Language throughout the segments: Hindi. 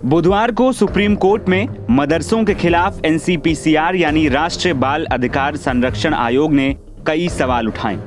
बुधवार को सुप्रीम कोर्ट में मदरसों के खिलाफ एनसीपीसीआर यानी राष्ट्रीय बाल अधिकार संरक्षण आयोग ने कई सवाल उठाए।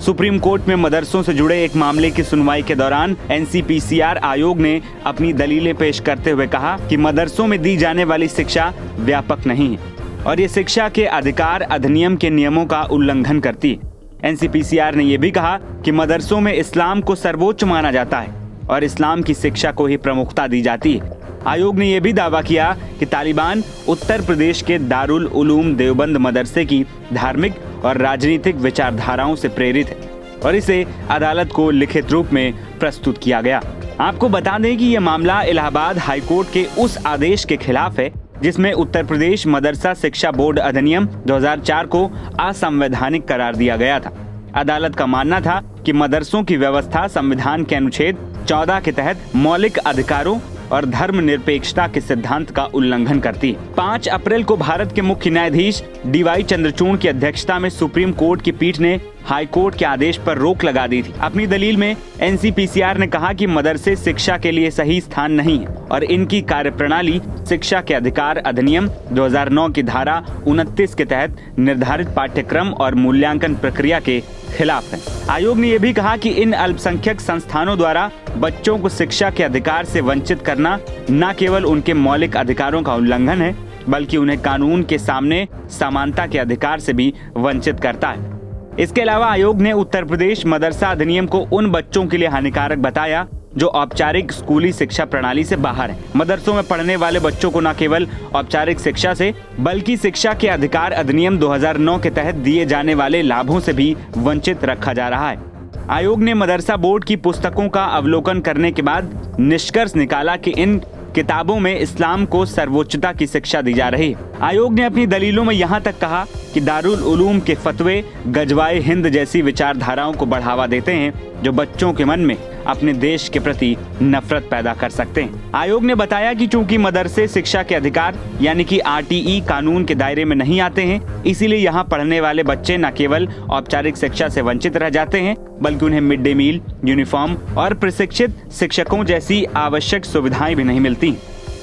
सुप्रीम कोर्ट में मदरसों से जुड़े एक मामले की सुनवाई के दौरान एनसीपीसीआर आयोग ने अपनी दलीलें पेश करते हुए कहा कि मदरसों में दी जाने वाली शिक्षा व्यापक नहीं है और ये शिक्षा के अधिकार अधिनियम के नियमों का उल्लंघन करती है। एनसीपीसीआर ने यह भी कहा कि मदरसों में इस्लाम को सर्वोच्च माना जाता है और इस्लाम की शिक्षा को ही प्रमुखता दी जाती है। आयोग ने यह भी दावा किया कि तालिबान उत्तर प्रदेश के दारुल उलूम देवबंद मदरसे की धार्मिक और राजनीतिक विचारधाराओं से प्रेरित है और इसे अदालत को लिखित रूप में प्रस्तुत किया गया। आपको बता दें कि यह मामला इलाहाबाद हाईकोर्ट के उस आदेश के खिलाफ है जिसमें उत्तर प्रदेश मदरसा शिक्षा बोर्ड अधिनियम 2004 को असंवैधानिक करार दिया गया था। अदालत का मानना था कि मदरसों की व्यवस्था संविधान के अनुच्छेद 14 के तहत मौलिक अधिकारों और धर्मनिरपेक्षता के सिद्धांत का उल्लंघन करती है। 5 अप्रैल को भारत के मुख्य न्यायाधीश डीवाई चंद्रचूड़ की अध्यक्षता में सुप्रीम कोर्ट की पीठ ने हाई कोर्ट के आदेश पर रोक लगा दी थी। अपनी दलील में एनसीपीसीआर ने कहा कि मदरसे शिक्षा के लिए सही स्थान नहीं है और इनकी कार्यप्रणाली शिक्षा के अधिकार अधिनियम 2009 की धारा 29 के तहत निर्धारित पाठ्यक्रम और मूल्यांकन प्रक्रिया के खिलाफ है। आयोग ने यह भी कहा कि इन अल्पसंख्यक संस्थानों द्वारा बच्चों को शिक्षा के अधिकार से वंचित करना न केवल उनके मौलिक अधिकारों का उल्लंघन है बल्कि उन्हें कानून के सामने समानता के अधिकार से भी वंचित करता है। इसके अलावा आयोग ने उत्तर प्रदेश मदरसा अधिनियम को उन बच्चों के लिए हानिकारक बताया जो औपचारिक स्कूली शिक्षा प्रणाली से बाहर है। मदरसों में पढ़ने वाले बच्चों को न केवल औपचारिक शिक्षा से बल्कि शिक्षा के अधिकार अधिनियम 2009 के तहत दिए जाने वाले लाभों से भी वंचित रखा जा रहा है। आयोग ने मदरसा बोर्ड की पुस्तकों का अवलोकन करने के बाद निष्कर्ष निकाला कि इन किताबों में इस्लाम को सर्वोच्चता की शिक्षा दी जा रही है। आयोग ने अपनी दलीलों में यहाँ तक कहा कि दारुल उलूम के फतवे गजवाए हिंद जैसी विचारधाराओं को बढ़ावा देते हैं जो बच्चों के मन में अपने देश के प्रति नफरत पैदा कर सकते हैं। आयोग ने बताया कि चूंकि मदरसे शिक्षा के अधिकार यानी कि आरटीई कानून के दायरे में नहीं आते हैं, इसीलिए यहाँ पढ़ने वाले बच्चे न केवल औपचारिक शिक्षा से वंचित रह जाते हैं बल्कि उन्हें मिड डे मील, यूनिफॉर्म और प्रशिक्षित शिक्षकों जैसी आवश्यक सुविधाएं भी नहीं मिलती।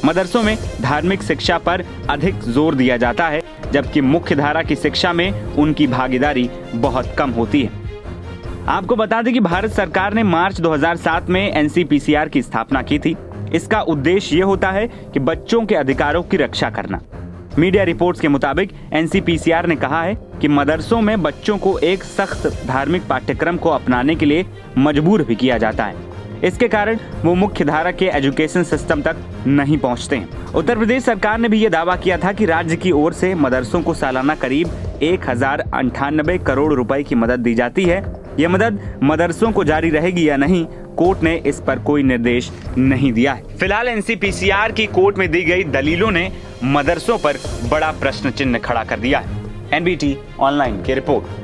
मदरसों में धार्मिक शिक्षा पर अधिक जोर दिया जाता है जबकि मुख्य धारा की शिक्षा में उनकी भागीदारी बहुत कम होती है। आपको बता दें कि भारत सरकार ने मार्च 2007 में एनसीपीसीआर की स्थापना की थी। इसका उद्देश्य ये होता है कि बच्चों के अधिकारों की रक्षा करना। मीडिया रिपोर्ट्स के मुताबिक एनसीपीसीआर ने कहा है कि मदरसों में बच्चों को एक सख्त धार्मिक पाठ्यक्रम को अपनाने के लिए मजबूर भी किया जाता है। इसके कारण वो मुख्य धारा के एजुकेशन सिस्टम तक नहीं पहुंचते हैं। उत्तर प्रदेश सरकार ने भी ये दावा किया था कि राज्य की ओर से मदरसों को सालाना करीब 1098 करोड़ रुपए की मदद दी जाती है। यह मदद मदरसों को जारी रहेगी या नहीं, कोर्ट ने इस पर कोई निर्देश नहीं दिया है। फिलहाल एनसीपीसीआर की कोर्ट में दी गई दलीलों ने मदरसों पर बड़ा प्रश्न चिन्ह खड़ा कर दिया है। एनबीटी ऑनलाइन की रिपोर्ट।